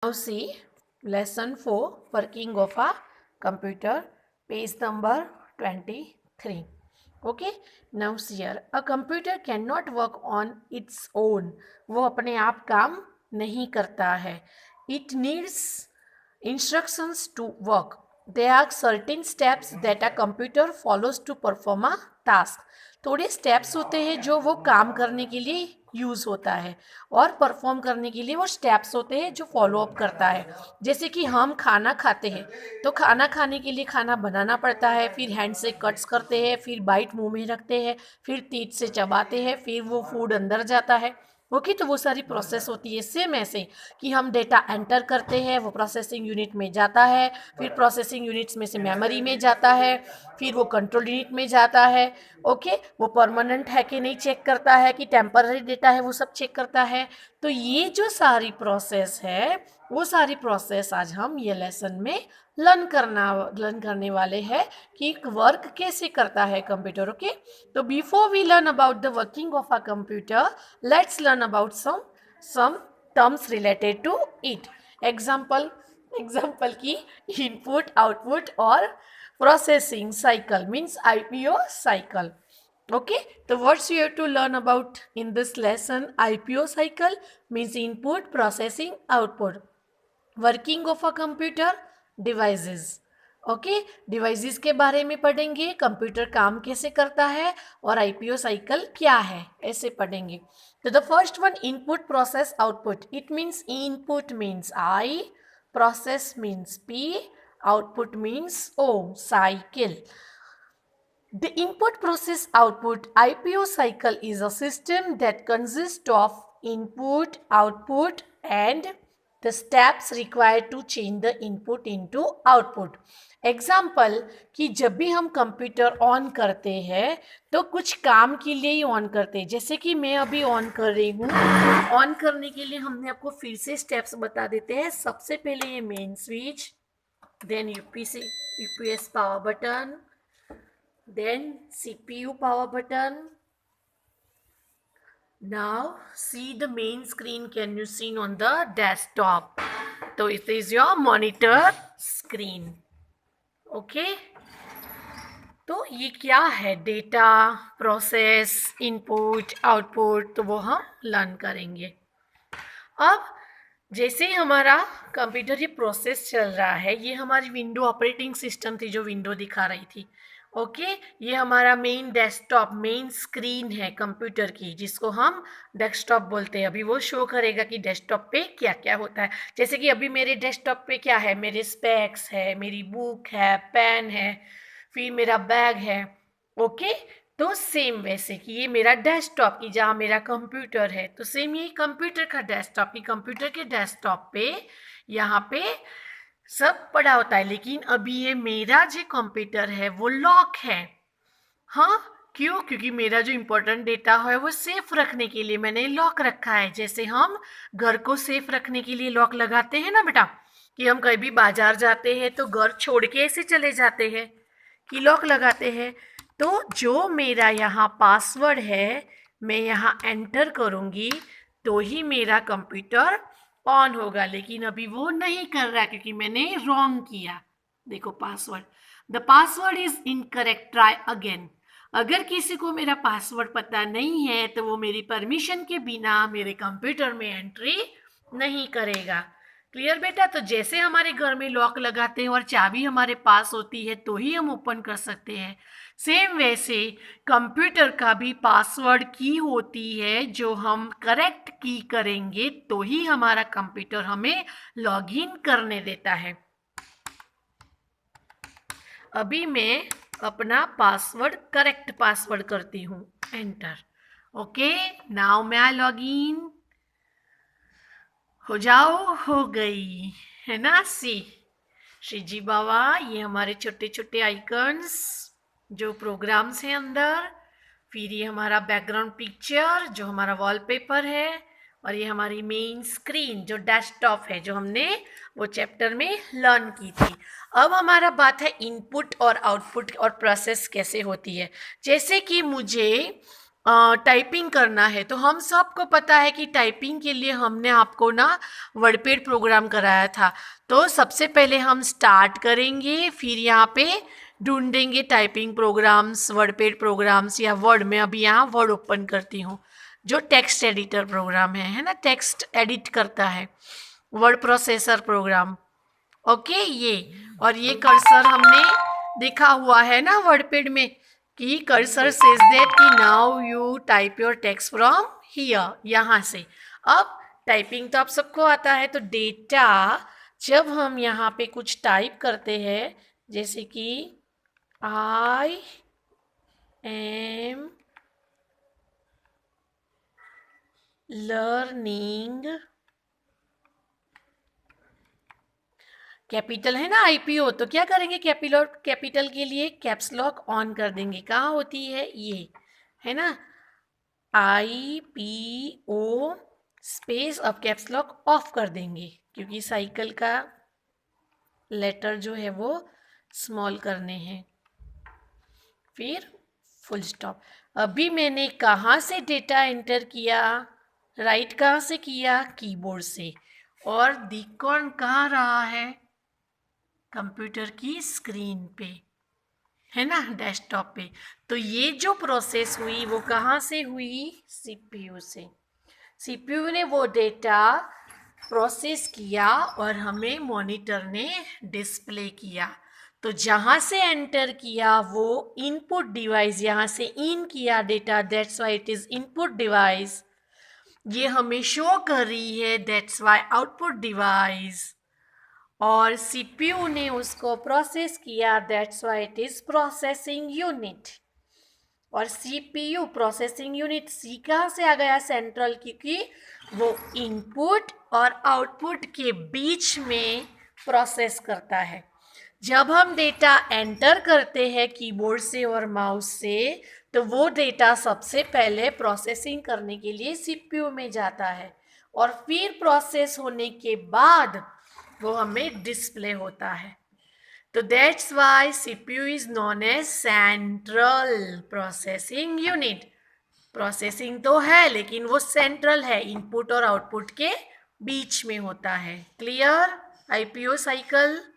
Now see lesson 4 working of a computer, page number 23. Okay, now see here a computer cannot work on its own. वो अपने आप काम नहीं करता है. It needs instructions to work. There are certain steps that a computer follows to perform a task. थोड़े steps होते हैं जो वो काम करने के लिए यूज़ होता है और परफॉर्म करने के लिए वो स्टेप्स होते हैं जो फॉलो अप करता है. जैसे कि हम खाना खाते हैं तो खाना खाने के लिए खाना बनाना पड़ता है, फिर हैंड से कट्स करते हैं, फिर बाइट मुंह में रखते हैं, फिर तेज से चबाते हैं, फिर वो फूड अंदर जाता है. ओके, तो वो सारी प्रोसेस होती है. सेम ऐसे कि हम डेटा एंटर करते हैं, वो प्रोसेसिंग यूनिट में जाता है, फिर प्रोसेसिंग यूनिट्स में से मेमोरी में जाता है, फिर वो कंट्रोल यूनिट में जाता है. ओके, वो परमानेंट है कि नहीं चेक करता है, कि टेम्पररी डेटा है वो सब चेक करता है. तो ये जो सारी प्रोसेस है वो सारी प्रोसेस आज हम ये लेसन में लर्न करने वाले हैं कि वर्क कैसे करता है कंप्यूटर. ओके, तो before we learn about the working of a computer, let's learn about some terms related to it. Example की इनपुट आउटपुट और processing cycle means IPO cycle. Okay, so what you have to learn about in this lesson? IPO cycle means input, processing, output. Working of a computer, devices. Okay, devices के बारे में पढ़ेंगे, computer काम कैसे करता है और आईपीओ साइकिल क्या है, ऐसे पढ़ेंगे. तो the first one, input process output. It means input means I, process means P, output means O, cycle. The input process output IPO cycle is a system that consists of input, output and the steps required to change the input into output. Example कि जब भी हम computer on करते हैं तो कुछ काम के लिए ही ऑन करते हैं. जैसे कि मैं अभी ऑन कर रही हूँ. ऑन करने के लिए हमने आपको फिर से स्टेप्स बता देते हैं. सबसे पहले ये main switch, then UPS power button, then CPU power button. Now see the main screen, can you see on the desktop? So it is your monitor screen. Okay, तो ये क्या है, डेटा प्रोसेस, इनपुट आउटपुट, तो वो हम learn करेंगे. अब जैसे ही हमारा कंप्यूटर ये प्रोसेस चल रहा है, ये हमारी विंडो ऑपरेटिंग सिस्टम थी जो विंडो दिखा रही थी. ओके, ये हमारा मेन डेस्कटॉप, मेन स्क्रीन है कंप्यूटर की, जिसको हम डेस्कटॉप बोलते हैं. अभी वो शो करेगा कि डेस्कटॉप पे क्या क्या होता है. जैसे कि अभी मेरे डेस्कटॉप पे क्या है, मेरे स्पेक्स है, मेरी बुक है, पेन है, फिर मेरा बैग है. ओके, तो सेम वैसे कि ये मेरा डेस्कटॉप की जहाँ मेरा कंप्यूटर है, तो सेम ये कंप्यूटर का डेस्कटॉप की, कंप्यूटर के डेस्कटॉप पे यहाँ पे सब पड़ा होता है. लेकिन अभी ये मेरा जो कंप्यूटर है वो लॉक है. हाँ, क्यों? क्योंकि मेरा जो इम्पोर्टेंट डेटा है वो सेफ रखने के लिए मैंने लॉक रखा है. जैसे हम घर को सेफ रखने के लिए लॉक लगाते हैं ना बेटा, कि हम कभी बाजार जाते हैं तो घर छोड़ के ऐसे चले जाते हैं कि लॉक लगाते हैं. तो जो मेरा यहाँ पासवर्ड है मैं यहाँ एंटर करूँगी तो ही मेरा कंप्यूटर ऑन होगा. लेकिन अभी वो नहीं कर रहा क्योंकि मैंने रॉन्ग किया. देखो password, the password is incorrect, try again. अगर किसी को मेरा पासवर्ड पता नहीं है तो वो मेरी परमिशन के बिना मेरे कंप्यूटर में एंट्री नहीं करेगा. क्लियर बेटा? तो जैसे हमारे घर में लॉक लगाते हैं और चाबी हमारे पास होती है तो ही हम ओपन कर सकते हैं, सेम वैसे कंप्यूटर का भी पासवर्ड की होती है जो हम करेक्ट की करेंगे तो ही हमारा कंप्यूटर हमें लॉगिन करने देता है. अभी मैं अपना पासवर्ड करेक्ट पासवर्ड करती हूँ, एंटर. ओके, नाउ मैं लॉगिन हो जाओ, हो गई है ना. श्री जी बाबा, ये हमारे छोटे छोटे आइकन्स जो प्रोग्राम्स हैं अंदर. फिर ये हमारा बैकग्राउंड पिक्चर जो हमारा वॉलपेपर है, और ये हमारी मेन स्क्रीन जो डेस्कटॉप है जो हमने वो चैप्टर में लर्न की थी. अब हमारा बात है इनपुट और आउटपुट और प्रोसेस कैसे होती है. जैसे कि मुझे टाइपिंग करना है, तो हम सबको पता है कि टाइपिंग के लिए हमने आपको ना वर्डपेड प्रोग्राम कराया था। तो सबसे पहले हम स्टार्ट करेंगे, फिर यहाँ पे ढूंढेंगे टाइपिंग प्रोग्राम्स, वर्डपेड प्रोग्राम्स या वर्ड में। अभी यहाँ वर्ड ओपन करती हूँ, जो टेक्स्ट एडिटर प्रोग्राम है ना, टेक्स्ट एडिट करता है, वर्ड प्रोसेसर प्रोग्राम। ओके, ये और ये कर्सर हमने देखा हुआ है ना वर्डपेड में कि कर्सर सेज दैट कि now you type your text from here, यहाँ से। अब टाइपिंग तो आप सबको आता है, तो डेटा जब हम यहाँ पे कुछ टाइप करते हैं, जैसे कि आई एम लर्निंग, कैपिटल है ना आईपीओ, तो क्या करेंगे, कैपिटल के लिए कैप्स लॉक ऑन कर देंगे। कहाँ होती है ये, है ना, आईपीओ स्पेस, अब कैप्स लॉक ऑफ कर देंगे क्योंकि साइकिल का लेटर जो है वो स्मॉल करने हैं। फिर फुल स्टॉप। अभी मैंने कहाँ से डेटा एंटर किया, राइट कहाँ से किया, कीबोर्ड से, और दिख कौन कहाँ रहा है, कंप्यूटर की स्क्रीन पे, है ना, डेस्कटॉप पे। तो ये जो प्रोसेस हुई वो कहाँ से हुई, सीपीयू से। सीपीयू ने वो डेटा प्रोसेस किया और हमें मॉनिटर ने डिस्प्ले किया। तो जहाँ से एंटर किया वो इनपुट डिवाइस, यहाँ से इन किया data, that's why it is input device. ये हमें शो कर रही है, दैट्स वाई आउटपुट डिवाइस। और सीपीयू ने उसको प्रोसेस किया, that's why it is processing unit. और सीपीयू प्रोसेसिंग यूनिट सी कहाँ से आ गया, सेंट्रल, क्योंकि वो इनपुट और आउटपुट के बीच में प्रोसेस करता है। जब हम डेटा एंटर करते हैं कीबोर्ड से और माउस से, तो वो डेटा सबसे पहले प्रोसेसिंग करने के लिए सीपीयू में जाता है, और फिर प्रोसेस होने के बाद वो हमें डिस्प्ले होता है। तो that's why CPU is known as central processing unit. Processing तो है लेकिन वो सेंट्रल है, इनपुट और आउटपुट के बीच में होता है। Clear, IPO cycle.